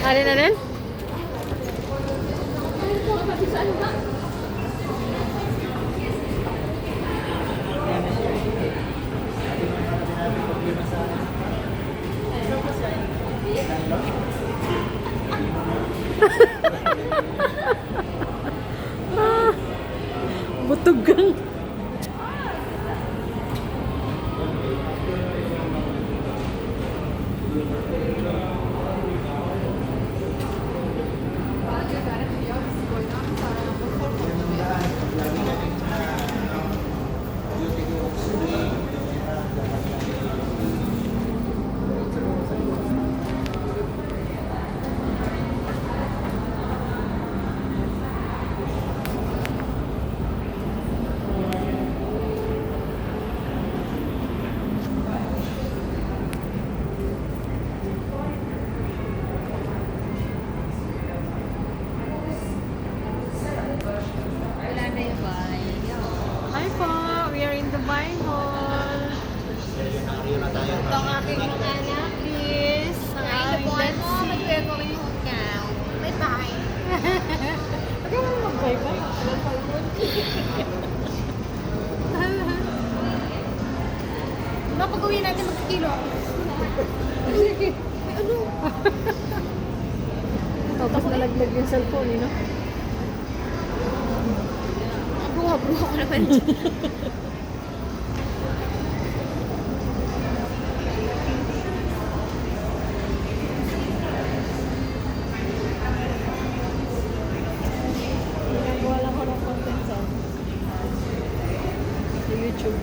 Alin? Butugang. Hi po, we are in Dubai Hall. Ito ang aking mga anak, please. Ang aking Betsy. Bye-bye. Pagka mo mag-bye-bye. Pag-uwi natin magkikilo. Sige. Ano? Tapos nalaglag yung cellphone, you know? Bruha ko naman. Ginagawa lang ko ng content sa YouTube.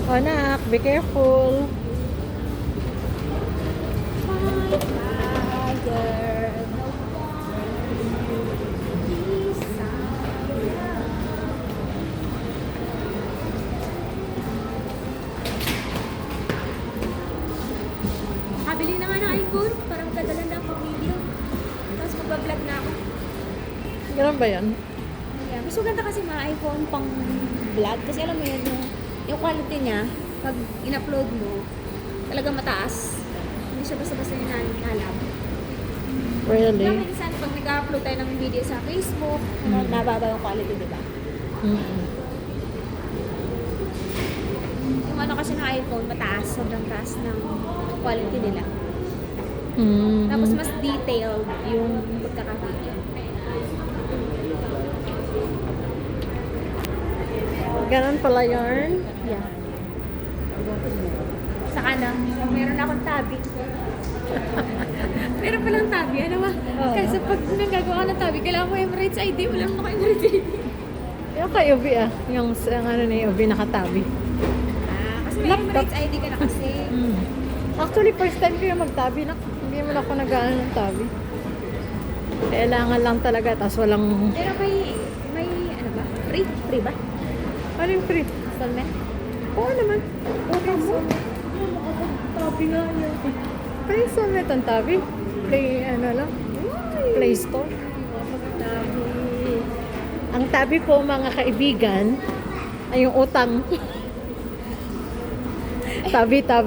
Oh, anak, be careful. Kabili na nga ng iPhone para magdadala na ako video. Tapos magbablog na ako. Ganun ba yan? Yeah. Mas maganda kasi mga iPhone pang vlog. Kasi alam mo yun, yung quality niya, pag in-upload mo, talaga mataas. Hindi siya basta-basta yung nalam. Really? Kaya minsan, pag nag-upload tayo ng video sa Facebook, nababa yung quality, di ba? Mm-hmm. Yung ano kasi ng iPhone, mataas. Sobrang taas ng quality nila. Mm-hmm. Tapos mas detailed yung pagkaka-video. Ganun pala yarn. Yeah. Sa kanan, meron akong tabi. Meron palang tabi, ano ba? Oo. Kasi pag nagagawa ka ng tabi, kailangan mo Emirates ID. Wala naman ako Emirates ID. Yung kay Ubi yung ano ni Ubi nakatabi. Kasi may Laptop. Emirates ID ka na kasi. Actually, first time ko yung magtabi na. Hindi mo ako nag-ano ng tabi. Kailangan lang talaga, tapos walang... Pero may ano ba? Free ba? Ano yung free? Installment? Oo naman. Okay mo. Tabi nga yun. Free installment ang tabi. Play, ano lang. Play Store. Tabi. Ang tabi po mga kaibigan ay yung utang. Tabi. Ito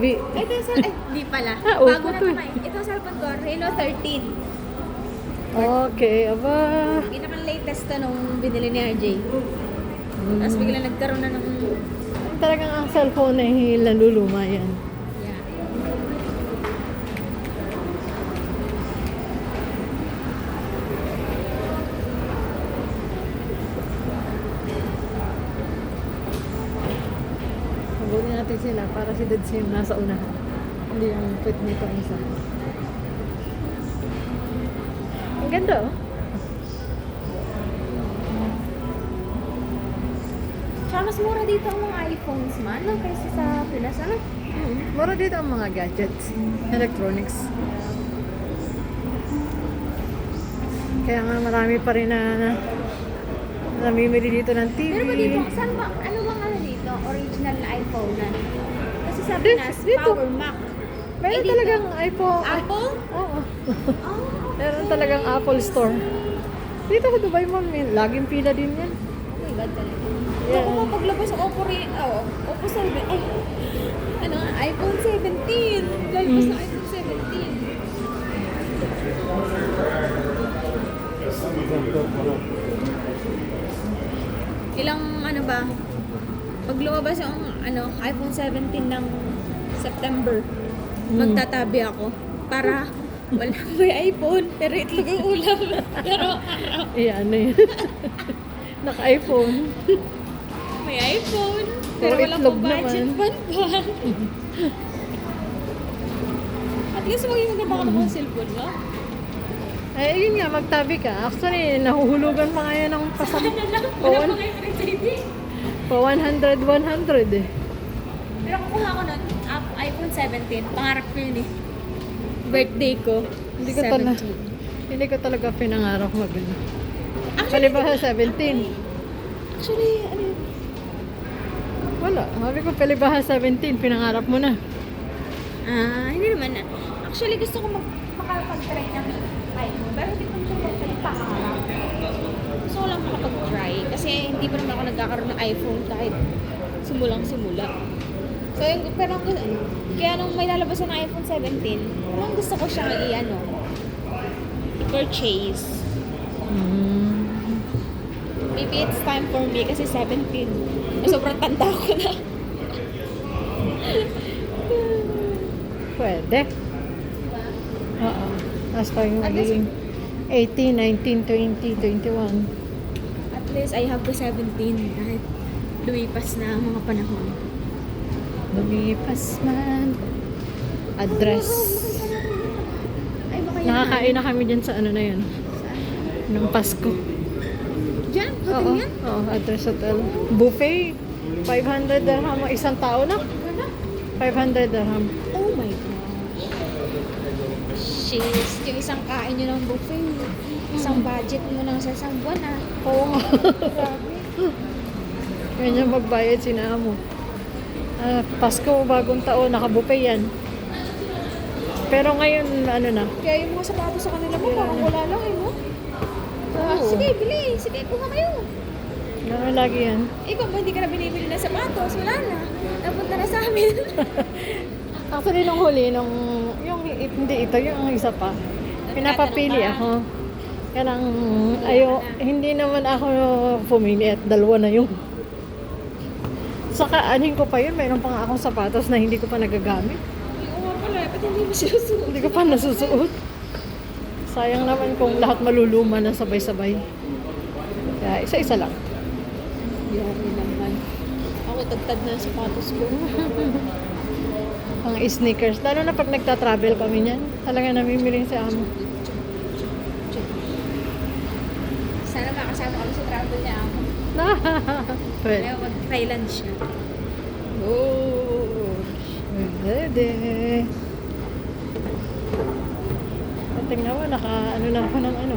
yung cellphone. Di pala. Ah, Bago upo na to ito. Ito yung cellphone ko. Reno 13. Okay, aba. Pinaka-latest to nung binili ni RJ. Tapos bigla nagkaroon na ng... Talagang ang cellphone ay naluluma yan. Yeah. Mabuti natin sila para si Dad yung nasa unahan. Hindi yung put nito ang isa. Ang ganda oh. Tsaka mas mura dito ang mga iPhones man, no? Kaysa sa Pinas, ano? Mura dito ang mga gadgets, electronics. Kaya nga marami pa rin na namimili dito ng TV. Pero ba dito, saan ba, ano bang ano dito? Original na iPhone na? Kasi sabi Dito, na, dito. Power Mac. Meron dito? talagang iPhone. Apple? Oo. Oh, Meron talagang Apple Store. Dito sa Dubai, ma'am, laging pila din yan. oh my God talaga. Yeah. Ako paglabas ng Oppo, Oppo 7, ay, ano nga, iPhone 17. Lalabas na iPhone 17. Ilang ano ba? Pag lumabas yung ano, iPhone 17 ng September, magtatabi ako para wala may iPhone pero itlog ang ulam. Pero Ano yun. Naka-iPhone. may iPhone pero Puro wala itlog pang budget naman. ban. At least maging maganda ka naman cellphone mo. Eh, yun nga, magtabi ka. Actually, nahuhulugan pa nga yan ng pasang. Wala pa kayo pinag-trading. Pa 100 eh. Pero kukuha ko nun, iPhone 17. Pangarap ko yun eh. Birthday ko. Hindi ko talaga, hindi ko talaga pinangarap magano. Actually, Palibhasa 17. Actually, ano yun? Wala. Sabi ko, palibhasa 17, pinangarap mo na. Hindi naman na. Actually, gusto ko makapag-try ng iPhone. Pero hindi ko siya magpagpakarap. Gusto ko lang makapag-try. Kasi hindi pa naman ako nagkakaroon ng iPhone kahit simulang-simula. So, pero kaya nung may lalabasan ng iPhone 17, parang gusto ko siyang i-purchase. Maybe it's time for me kasi 17. Sobrang tanda ko na. Pwede. Oo. Tapos pa yung At least- magiging 18, 19, 20, 21. At least I have the 17 kahit lumipas na ang mga panahon. Lumipas man. Address. Ay, baka yan. Nakakain na kami dyan sa ano na yun. Nung Pasko. Diyan? Hotel Oo. yan? Oo, address hotel. Buffet. 500 dirham ang isang tao na. 500 dirham. Oh my gosh. Shiz, yung isang kain nyo ng buffet. Isang budget mo lang sa isang buwan ah. Oo nga. Grabe. Ganyan magbayad sina mo. Pasko, bagong taon, nakabuffet yan. Pero ngayon, ano na. Kaya yung mga sapatos sa kanila mo, parang wala lang eh, no? Oo. Sige, bili. Sige, kuha kayo. Ano lagi yan. Ikaw ba hindi ka na binibili ng sapatos? Wala na. Napunta na sa amin. Actually, nung huli, hindi ito, yung isa pa. Pinapapili ako. Kaya lang, hindi naman ako pumili at dalawa na yung. Saka, anin ko pa yun, mayroon pa nga akong sapatos na hindi ko pa nagagamit. Oo nga pala, ba't hindi mo sinusunod? Hindi ko pa nasusuot. Sayang naman kung lahat maluluma na sabay-sabay. Kaya isa-isa lang. Yari naman. Ako tagtad na ang sapatos ko. Ang sneakers. Lalo na pag nagta-travel kami niyan. Talaga namimili si amo. Sana makasama kami sa travel niya ako. Pwede. Kaya mag-Thailand siya. Oh, pwede. Tingnan mo, ano na ako ng ano.